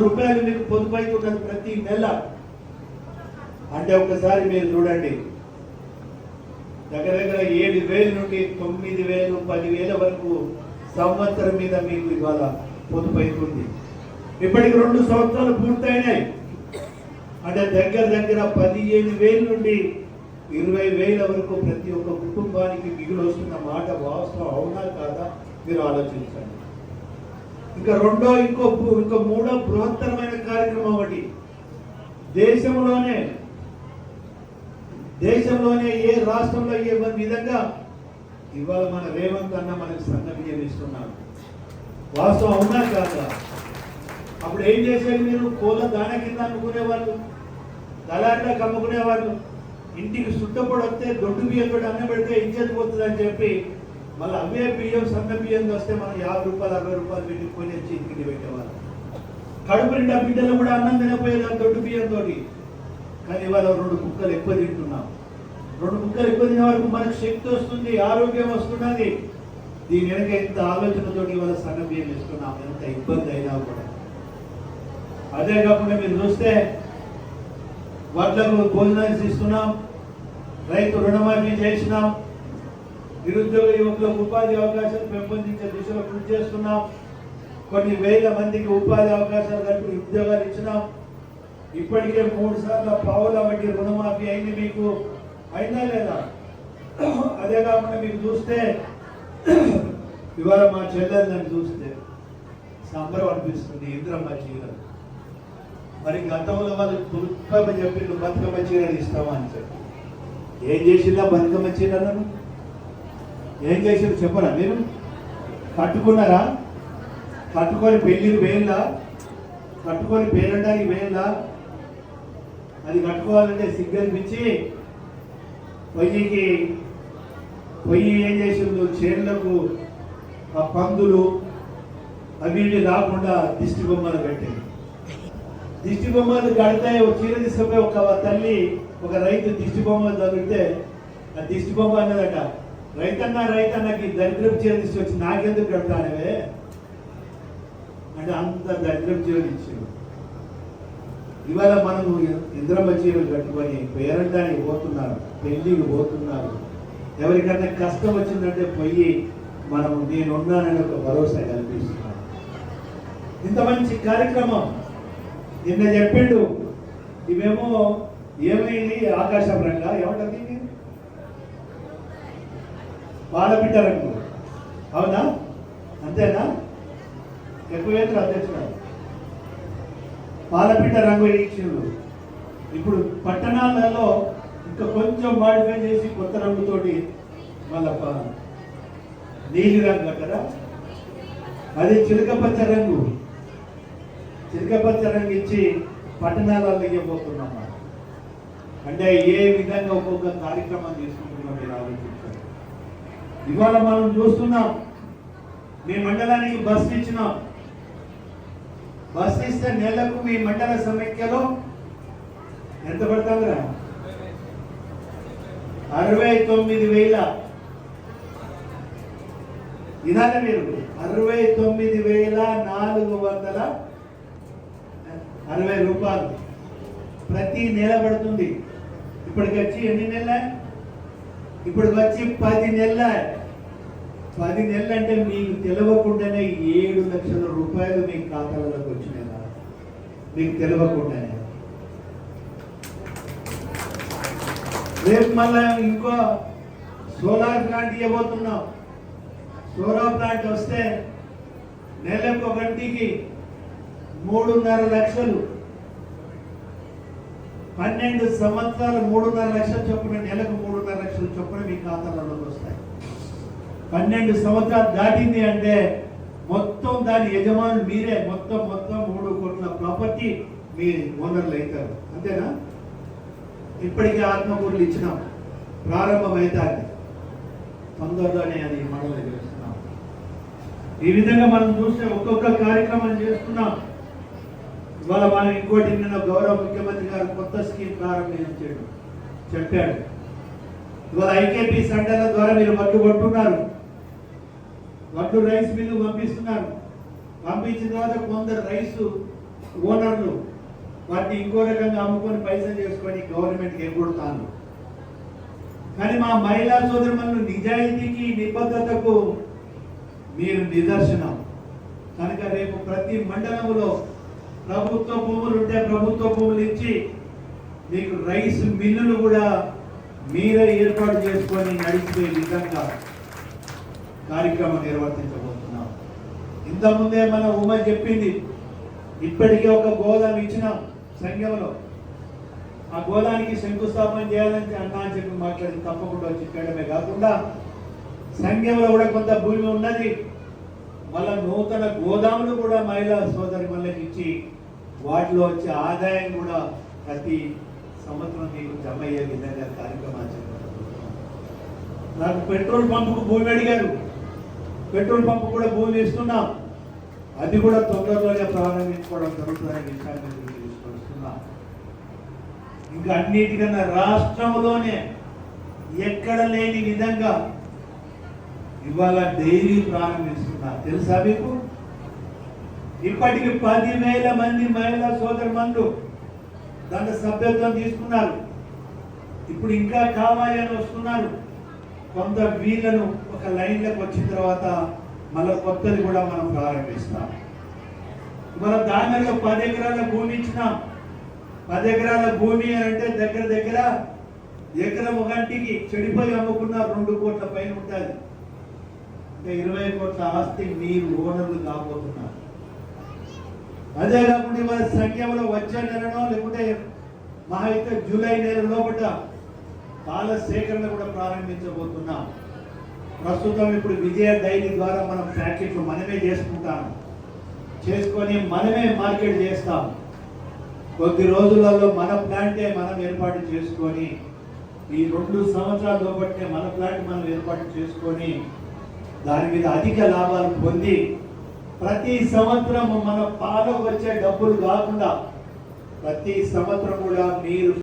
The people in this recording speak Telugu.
రూపాయలు మీకు పొదుపు అవుతున్నది ప్రతి నెల. అంటే ఒకసారి మీరు చూడండి, దగ్గర దగ్గర 7,000 నుండి 9,000, 10,000 వరకు సంవత్సరం మీద మీకు ఇవాళ పొదుపు అవుతుంది. ఇప్పటికి 2 సంవత్సరాలు పూర్తయినాయి. అంటే దగ్గర దగ్గర 15,000 నుండి 20,000 వరకు ప్రతి ఒక్క కుటుంబానికి మిగులు వస్తున్న మాట వాస్తవం అవునా కాదా మీరు ఆలోచించండి. ఇంకా ఇంకో మూడో బృహత్తరమైన కార్యక్రమం ఒకటి, దేశంలోనే ఏ రాష్ట్రంలో ఏ విధంగా ఇవాళ మన రేవంత్ అన్న మనకు సన్నబియ్యం ఇస్తున్నాడు. వాస్తవం అవునా కాదా? అప్పుడు ఏం చేసేది, మీరు కోళ్ళ దాణ కింద అమ్ముకునేవాళ్ళు, దళారులకు అమ్ముకునేవాళ్ళు. ఇంటికి సుట్టపడి వస్తే దొడ్డు బియ్యం కూడా అన్నబెడితే ఇచ్చేది పోతుందని చెప్పి మళ్ళీ అవే బియ్యం సన్న బియ్యం వస్తే మనం 50 రూపాయలు 60 రూపాయలు పెట్టి కొని వచ్చి ఇంటికి పెట్టేవాళ్ళు. కడుపు నిండా బిడ్డలు కూడా అన్నం తినపోయేది దొడ్డు బియ్యంతో. కానీ ఇవాళ 2 కుక్కలు ఎక్కువ తింటున్నాం. 2 కుక్కలు ఎక్కువ తినే వరకు మనకు శక్తి వస్తుంది, ఆరోగ్యం వస్తున్నది. దీని వెనక ఎంత ఆలోచనతో ఇవాళ సన్న బియ్యం ఇస్తున్నాం, ఎంత ఇబ్బంది అయినా కూడా. అదే కాకుండా మీరు చూస్తే వడ్లకు భోజనాలు ఇస్తున్నాం, రైతు రుణమాఫీ చేసినాం, నిరుద్యోగ యువకులకు ఉపాధి అవకాశాలు పెంపొందించే దిశలో కృషి చేస్తున్నాం, కొన్ని వేల మందికి ఉపాధి అవకాశాలు కలిపి ఉద్యోగాలు ఇచ్చినాం. ఇప్పటికే 3 సార్లు పావుల వడ్డీ రుణమాఫీ అయింది. మీకు అయినా లేదా? అదే కాకుండా మీకు చూస్తే ఇవాళ మా చెల్లెళ్ళని చూస్తే సంబరం అనిపిస్తుంది. ఇంద్రమ్మ చీరలు మరి గతంలో వాళ్ళు తులకమ్మ చెప్పి నువ్వు బతుకమ్మ చీరలు ఇస్తావా అని చెప్పి ఏం చేసిందా? బతుకమ్మ చీరలను ఏం చేసిందో చెప్పరా? మీరు కట్టుకున్నారా? కట్టుకొని పెళ్ళికి వేయందా? కట్టుకొని పేరంటానికి వేయందా? అది కట్టుకోవాలంటే సిగ్గనిపించి పొయ్యి ఏం చేసిందో చీరలకు ఆ పందులు అవి రాకుండా దిష్టి బొమ్మలు కట్టింది. దిష్టి బొమ్మలు కడితే చీర తీసుకుపోయి ఒక రైతు దిష్టి బొమ్మలు చదివితే ఆ దిష్టి బొమ్మ అన్నదట, రైతన్నకి దరిద్రపు చీర తీసుకొచ్చి నాకెందుకు కడతానవే అంటే అంత దరిద్రపు చీరలు ఇచ్చాడు. ఇవాళ మనము ఇంద్రమ్మ చీరలు కట్టుకొని పేరంటానికి పోతున్నారు, పెళ్లికి పోతున్నారు. ఎవరికన్నా కష్టం వచ్చిందంటే పోయి మనం నేనున్నానని ఒక భరోసా కల్పిస్తున్నాను. ఇంత మంచి కార్యక్రమం నిన్న చెప్పిండు. ఇవేమో ఏమైంది ఆకాశం రంగా ఏమంటుంది పాలపిట్ట రంగు, అవునా? అంతేనా? ఎక్కువేంద్ర అధ్యక్షుడు పాలపిట్ట రంగు ఇచ్చిండు. ఇప్పుడు పట్టణాలలో ఇంకా కొంచెం మాడిఫై చేసి కొత్త రంగుతోటి మళ్ళా నీలి రంగు కదా, అది చిలకపచ్చ రంగు ఇచ్చి పట్టణాలలో ఇవ్వబోతున్నాం. అంటే ఏ విధంగా ఒక్కొక్క కార్యక్రమం తీసుకుంటున్నాం మీరు ఆలోచించారు. ఇవాళ మనం చూస్తున్నాం, మీ మండలానికి బస్సు ఇచ్చినాం. బస్సు ఇస్తే నెలకు మీ మండల సమైక్యలో ఎంత పడుతుందిరా? 69,000. ఇదానే మీరు 69,460 రూపాయలు ప్రతి నెల పడుతుంది. ఇప్పటికి వచ్చి ఎన్ని నెలల? ఇప్పుడు వచ్చి 10 నెలల. 10 నెలలు అంటే మీకు తెలియకుండానే 7 లక్షల రూపాయలు మీ ఖాతాలకు వచ్చినాయి. మీకు తెలియకుండానే. రేపు మళ్ళా ఇంకో సోలార్ ప్లాంట్ ఇవ్వబోతున్నాం. సోలార్ ప్లాంట్ వస్తే నెలకు ఒకటికి 3.5 లక్షలు, 12 సంవత్సరాలు 3.5 లక్షలు చొప్పున, నెలకు 3.5 లక్షలు చొప్పున మీ ఖాతాలలోకి వస్తాయి. 12 సంవత్సరాలు దాటింది అంటే మొత్తం దాని యజమానులు మీరే. మొత్తం 3 కోట్ల ప్రాపర్టీ మీ ఓనర్లు అవుతారు. అంతేనా? ఇప్పటికే ఆత్మకూరులు ఇచ్చినాం, ప్రారంభమవుతాయి. తొందరలోనే అది మనలో చేస్తున్నాం. ఈ విధంగా మనం చూస్తే ఒక్కొక్క కార్యక్రమం చేస్తున్నాం. ఇవాళ మనం ఇంకోటి నిన్న గౌరవ ముఖ్యమంత్రి గారు కొత్త స్కీమ్ ప్రారంభించాడు, చెప్పాడు. ఇవాళ ఐకేపీ సెంటర్ల ద్వారా మీరు వడ్లు కొంటున్నారు, వడ్లు రైస్ మిల్లు పంపిస్తున్నారు. పంపించిన తర్వాత కొందరు రైసు ఓనర్లు వాటిని ఇంకో రకంగా అమ్ముకొని పైసలు చేసుకొని గవర్నమెంట్కి ఎగ్గొడతాను. కానీ మా మహిళా సోదరులను నిజాయితీకి నిబద్ధతకు మీరు నిదర్శనం. కనుక రేపు ప్రతి మండలంలో ప్రభుత్వ భూములు ఉంటే ప్రభుత్వ భూములు ఇచ్చి మీకు రైస్ మిల్లులు కూడా మీరే ఏర్పాటు చేసుకొని నడిచిపోయే విధంగా కార్యక్రమం నిర్వర్తించబోతున్నాం. ఇంతకుముందే మన ఉమ చెప్పింది, ఇప్పటికే ఒక గోదాం ఇచ్చినాం సంఘంలో. ఆ గోదానికి శంకుస్థాపన చేయాలని అన్నా అని చెప్పి మాట్లాడి తప్పకుండా చెప్పడమే కాకుండా సంఘంలో కూడా కొంత భూమి ఉన్నది. మళ్ళా నూతన గోదాములు కూడా మహిళా సోదరి మళ్ళకి ఇచ్చి వాటిలో వచ్చే ఆదాయం కూడా ప్రతి సంవత్సరం మీకు జమ అయ్యే విధంగా కార్యక్రమాలు చేపడుతున్నాం. నాకు పెట్రోల్ పంపుకు భూమి అడిగారు, పెట్రోల్ పంపు కూడా భూమి ఇస్తున్నాం. అది కూడా తొందరలోనే ప్రారంభించుకోవడం జరుగుతుందనే విషయాన్ని తీసుకొస్తున్నాం. ఇంకా అన్నిటికన్నా రాష్ట్రంలోనే ఎక్కడ లేని విధంగా ఇవాళ డైరీ ప్రారంభిస్తున్నా. తెలుసా మీకు? ఇప్పటికి 10,000 మంది మహిళా సోదరులు దాంట్లో సభ్యత్వం తీసుకున్నారు. ఇప్పుడు ఇంకా కావాలి అని వస్తున్నారు. కొంత వీళ్ళను ఒక లైన్లోకి వచ్చిన తర్వాత మళ్ళీ కొత్తది కూడా మనం ప్రారంభిస్తాం. మన దానిలో 10 ఎకరాల భూమి ఇచ్చినాం. 10 ఎకరాల భూమి అంటే దగ్గర దగ్గర ఎకరం ఒకటికి చెడిపోయి అమ్ముకున్న 2 కోట్ల పైన ఉంటుంది. అంటే 20 కోట్ల ఆస్తి మీరు ఓనర్లు కాబోతున్నారు. అదే కాకుండా మన సంఖ్యలో వచ్చే నెలలో లేకుంటే మహా అయితే జూలై నెల లోపల పాల సేకరణ కూడా ప్రారంభించబోతున్నాం. ప్రస్తుతం ఇప్పుడు విజయ డైరీ ద్వారా మనం ప్యాకెట్లు మనమే చేసుకుంటాం, చేసుకొని మనమే మార్కెట్ చేస్తాం. కొద్ది రోజులలో మన ప్లాంటే మనం ఏర్పాటు చేసుకొని ఈ 2 సంవత్సరాల లోపట్నే మన ప్లాంట్ మనం ఏర్పాటు చేసుకొని దాని మీద అధిక లాభాలు పొంది ప్రతి సంవత్సరం మన పాలకు వచ్చే డబ్బులు కాకుండా ప్రతి సంవత్సరం కూడా మీరు